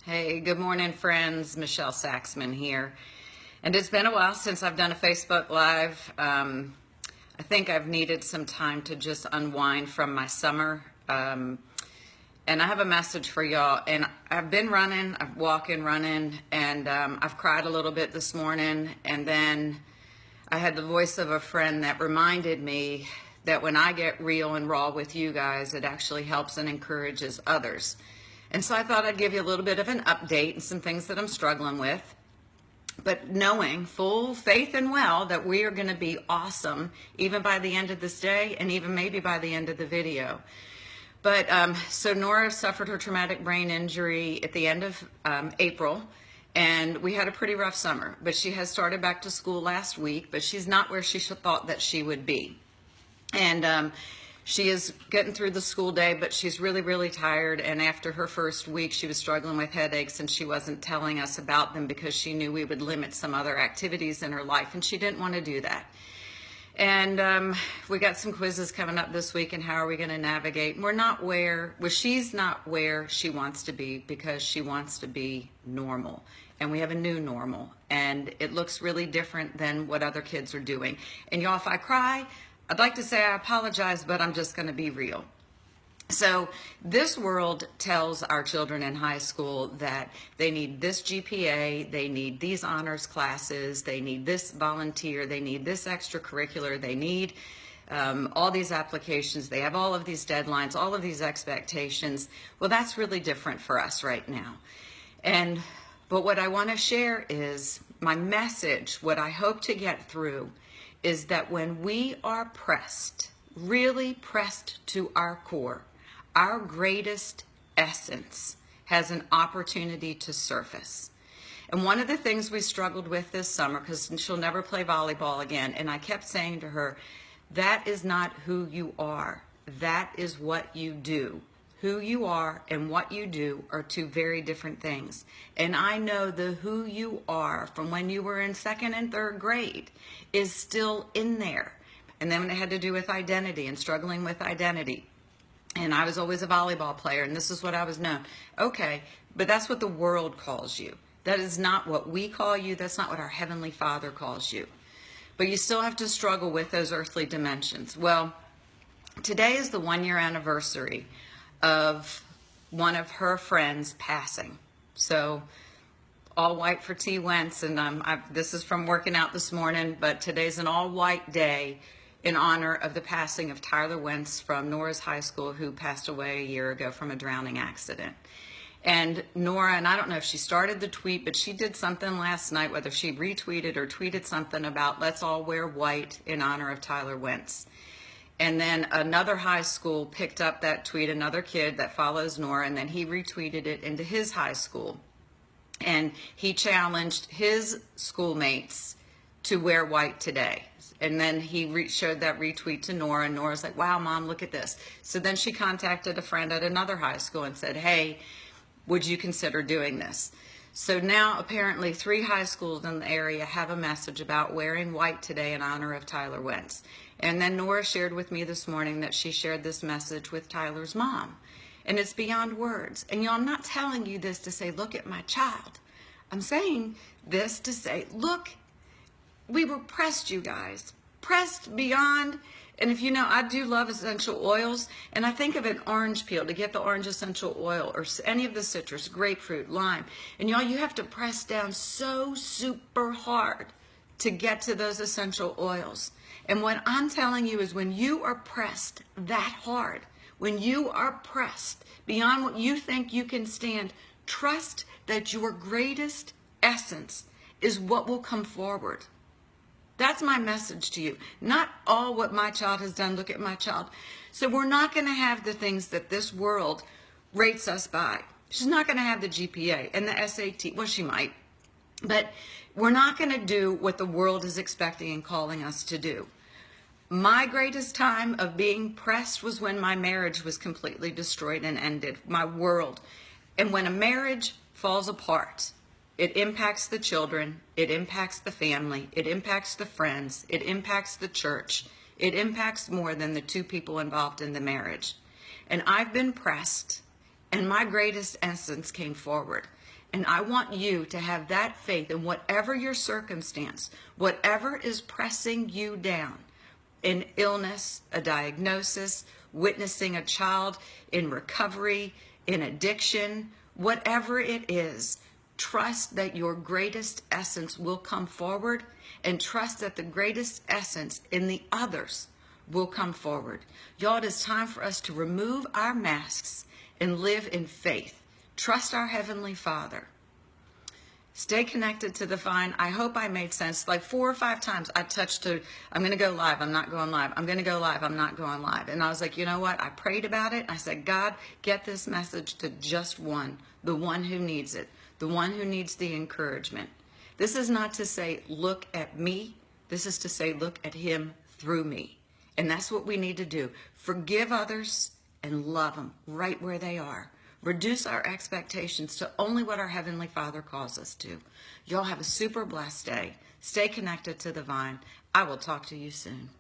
Hey, good morning, friends. Michelle Saxman here. And it's been a while since I've done a Facebook Live. I think I've needed some time to just unwind from my summer. And I have a message for y'all. And I've been running, I'm walking, running, and I've cried a little bit this morning. And then I had the voice of a friend that reminded me that when I get real and raw with you guys, it actually helps and encourages others. And so I thought I'd give you a little bit of an update and some things that I'm struggling with, but knowing full faith and well that we are going to be awesome even by the end of this day and even maybe by the end of the video. But so Nora suffered her traumatic brain injury at the end of April, and we had a pretty rough summer. But she has started back to school last week, but she's not where she thought that she would be. And she is getting through the school day, but she's really, really tired. And after her first week, she was struggling with headaches, and she wasn't telling us about them because she knew we would limit some other activities in her life, and she didn't want to do that. And we got some quizzes coming up this week, and how are we going to navigate? She's not where she wants to be because she wants to be normal. And we have a new normal, and it looks really different than what other kids are doing. And y'all, if I cry, I'd like to say I apologize, but I'm just going to be real. So this world tells our children in high school that they need this GPA, they need these honors classes, they need this volunteer, they need this extracurricular, they need all these applications, they have all of these deadlines, all of these expectations. Well, that's really different for us right now. But what I want to share is my message, what I hope to get through is that when we are pressed, really pressed to our core, our greatest essence has an opportunity to surface. And one of the things we struggled with this summer, because she'll never play volleyball again, and I kept saying to her, that is not who you are. That is what you do. Who you are and what you do are two very different things. And I know the who you are from when you were in second and third grade is still in there. And then when it had to do with identity and struggling with identity. And I was always a volleyball player, and this is what I was known. Okay, but that's what the world calls you. That is not what we call you. That's not what our Heavenly Father calls you. But you still have to struggle with those earthly dimensions. Well, today is the 1-year anniversary of one of her friends passing. So all white for T. Wentz, and this is from working out this morning, but today's an all-white day in honor of the passing of Tyler Wentz from Nora's high school, who passed away a year ago from a drowning accident. And Nora, and I don't know if she started the tweet, but she did something last night, whether she retweeted or tweeted something about let's all wear white in honor of Tyler Wentz. And then another high school picked up that tweet, another kid that follows Nora, and then he retweeted it into his high school. And he challenged his schoolmates to wear white today. And then he showed that retweet to Nora, and Nora's like, wow, Mom, look at this. So then she contacted a friend at another high school and said, hey, would you consider doing this? So now apparently 3 high schools in the area have a message about wearing white today in honor of Tyler Wentz. And then Nora shared with me this morning that she shared this message with Tyler's mom. And it's beyond words. And I'm not telling you this to say, look at my child. I'm saying this to say, look, we were pressed, you guys. Pressed beyond. And if you know, I do love essential oils. And I think of an orange peel to get the orange essential oil or any of the citrus, grapefruit, lime. And y'all, you have to press down so super hard to get to those essential oils. And what I'm telling you is when you are pressed that hard, when you are pressed beyond what you think you can stand, trust that your greatest essence is what will come forward. That's my message to you. Not all what my child has done, look at my child. So we're not going to have the things that this world rates us by. She's not going to have the GPA and the SAT. Well, she might. But we're not going to do what the world is expecting and calling us to do. My greatest time of being pressed was when my marriage was completely destroyed and ended, my world. And when a marriage falls apart, it impacts the children, it impacts the family, it impacts the friends, it impacts the church, it impacts more than the 2 people involved in the marriage. And I've been pressed and my greatest essence came forward. And I want you to have that faith in whatever your circumstance, whatever is pressing you down, in illness, a diagnosis, witnessing a child in recovery, in addiction, whatever it is, trust that your greatest essence will come forward, and trust that the greatest essence in the others will come forward. Y'all, it is time for us to remove our masks and live in faith. Trust our Heavenly Father. Stay connected to the vine. I hope I made sense. Like 4 or 5 times I touched to, I'm going to go live. I'm not going live. I'm going to go live. I'm not going live. And I was like, you know what? I prayed about it. I said, God, get this message to just one, the one who needs it, the one who needs the encouragement. This is not to say, look at me. This is to say, look at him through me. And that's what we need to do. Forgive others and love them right where they are. Reduce our expectations to only what our Heavenly Father calls us to. Y'all have a super blessed day. Stay connected to the vine. I will talk to you soon.